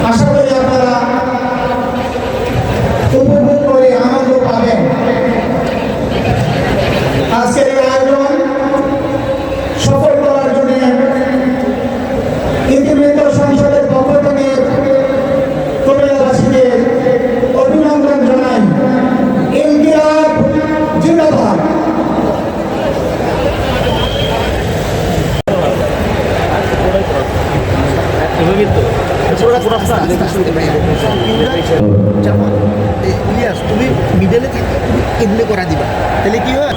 আশা করি আপনারা উপভোগ করে আনন্দ পাবেন। আজকের এই আয়োজন সফল করার জন্য ইতিবৃত্ত সংসদের পক্ষ থেকে কুমিল্লাবাসীকে অভিনন্দন জানাই। ইনকিলাব জিন্দাবাদ। তুমি মিডলে থাকো, তুমি এগুলো করা দিবা, তাহলে কি হয়?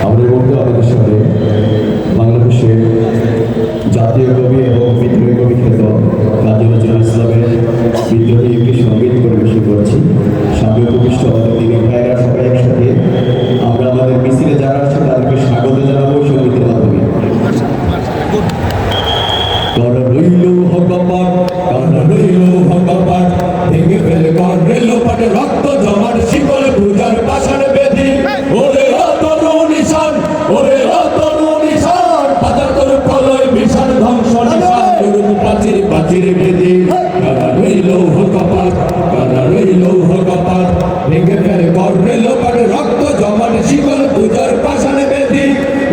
আমাদের বন্ধু আমাদের সাথে বাংলাদেশের জাতীয় কবি এবং বিদ্রোহী কবি খ্যাত কাজী নজরুল ইসলামের বিদ্রোহী একটি সঙ্গীত পরিবেশন করেছি। সামনে উপবিষ্ট আমাদের দিনের ভাইয়েরা সবাই একসাথে আমরা আমাদের মিছিলে যারা আছে তাদেরকে স্বাগত জানাবো সঙ্গীতের মাধ্যমে। কারা রইল ভগবান, কারা রইল ভগবান, ভেঙে ফেলে কর রেল পাটে রক্ত জমার শিকলে পূজার পাষাণ বেদি। ওরে অতরু নিশান, ওরে অতরু নিশান, বাজার তোর প্রলয় বিশাল ধ্বংস নিশান, তরুণ প্রাচীর প্রাচীর বেদি। কারা রইল ভগবান, কারা রইল ভগবান, ভেঙে ফেলে কর রেল পাটে রক্ত জমার শিকলে পূজার পাষাণ বেদি।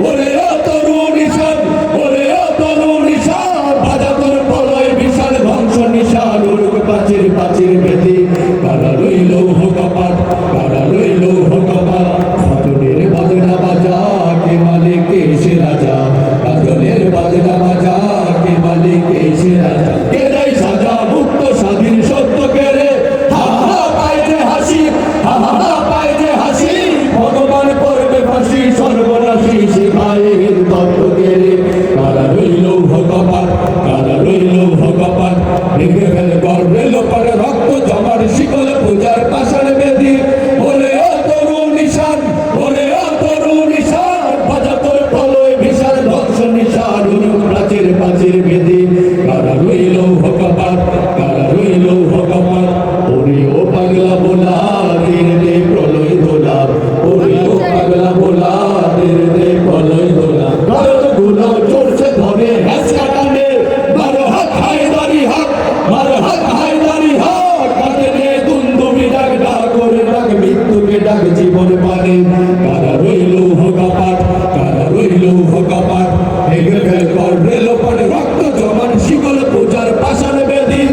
ওরে অতরু নিশান, ওরে অতরু নিশান, বাজার তোর প্রলয় বিশাল ধ্বংস নিশান, তরুণ প্রাচীর প্রাচীর বেদি। কারা রইল ভগবান, কারা রইল ভগবান, ফাটনের বাজনা বাজা কে মালিক এসে রাজা, ফাটনের বাজনা বাজা কে মালিক এসে রাজা, কেরাই সাজা মুক্ত স্বাধীন সত্য কেড়ে, হা হা পায় যে হাসি, হা হা পায় যে হাসি, ভগবান করবে ফাঁসি সর্বনাশী শিখায়ের তত্ত্ব কেড়ে। কারা রইল ভগবান, কারা রইল ভগবান, ভেঙে ফেলে গর্বে লোপার রক্ত জমার শিকল পূজার পাষাণ বেদি। ওরে অতরু নিশান, ওরে অতরু নিশান, বাজা তোর প্রলয় বিশাল ধ্বংস নিশান, প্রাচীর প্রাচীর বেদি। কারা রইল ভগবান, কারা রইল ভগবান, ওরে ও পাগলা বোলা তীর দে প্রলয় দোলা, ওরে ও পাগলা বোলা তীর দে প্রলয় দোলা। গায়ক গুলো চড়ছে ধরে হ্যাস কাটানে, মারো হাত হায়দারি হাত, মারো হাত হায়দারি হাত, কাটে নে দুন্দুমি ডাক, ডাক করে ডাক মৃত্যুকে ডাক জীবন মানে। কারা রইল ভগবান, কারা রইল ভগবান, ভেঙে ফেল কর রেল পাটে রক্ত জমান শিকল পূজার পাষাণ বেদি।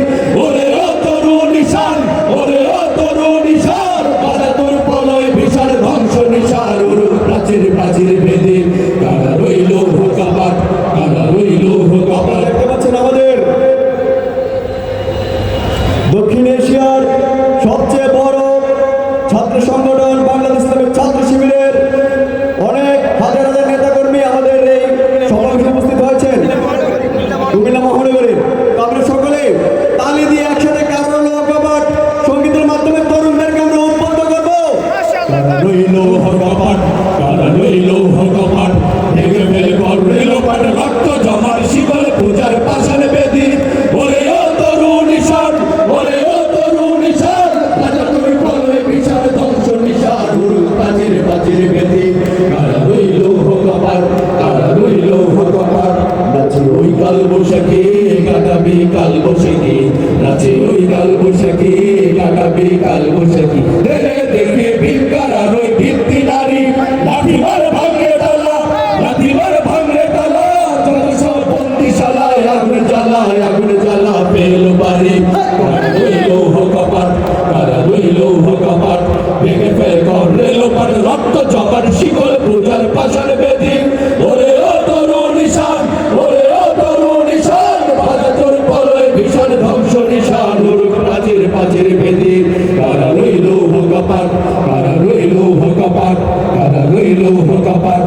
ওরে অতরু নিশান, ওরে অতরু নিশান, বাজা তোর প্রলয় বিশাল ধ্বংস নিশান, প্রাচীর প্রাচীর বেদি। কারা রইল ভগবান, কারা রইল ভগবান। দেখতে পাচ্ছেন আমাদের দক্ষিণ এশিয়ার সবচেয়ে বড় ছাত্র সংগঠন বাংলাদেশ ইসলামিক ছাত্র শিবিরের অনেক হাজার হাজার নেতাকর্মী আমাদের এই সমাবেশে উপস্থিত হয়েছেন কুমিল্লা মহানগরের। আমরা সকলে তালি দিয়ে একসাথে কারা রইল ভগবান সঙ্গীতের মাধ্যমে তরুণদেরকে আমরা উদ্বুদ্ধ করবো। কারা রইল ভগবান, কারা রইল ভগবান, ভেঙে ফেলে কর রেল পাটে রক্ত জমার শিকল পূজার পাষাণ বেদি। ওরে অতরু নিশান, ওরে অতরু নিশান, বাজা তোর প্রলয় বিশাল ধ্বংস নিশান, প্রাচীর প্রাচীর বেদি। কারা রইল ভগবান, কারা রইল ভগবান, নাচে ওই কাল বৈশাখী কাটাবি কাল বৈশাখী, নাচে ওই কাল বৈশাখী কাটাবি কাল বৈশাখী। দেখে দেখে ভিক্ষার আর ওই ভিত্তি নারী, লাঠিমার ভাঙে তালা, লাঠিমার ভাঙে তালা, জনসব বন্দিশালায় আগুন জ্বালায়, আগুন জ্বালা পেল বাড়ি। কারা রইল ভগবান, কারা রইল ভগবান, ভেঙে ফেল কর রেল পাট রক্ত জমার শিকল পূজার পাষাণ বেদি। ওরে অতরু নিশান, ওরে অতরু নিশান, বাজা তোর প্রলয় বিশাল ধ্বংস নিশান, প্রাচীর প্রাচীর বেদি। কারা রইল ভগবান, কারা রইল ভগবান, কারা রইল ভগবান,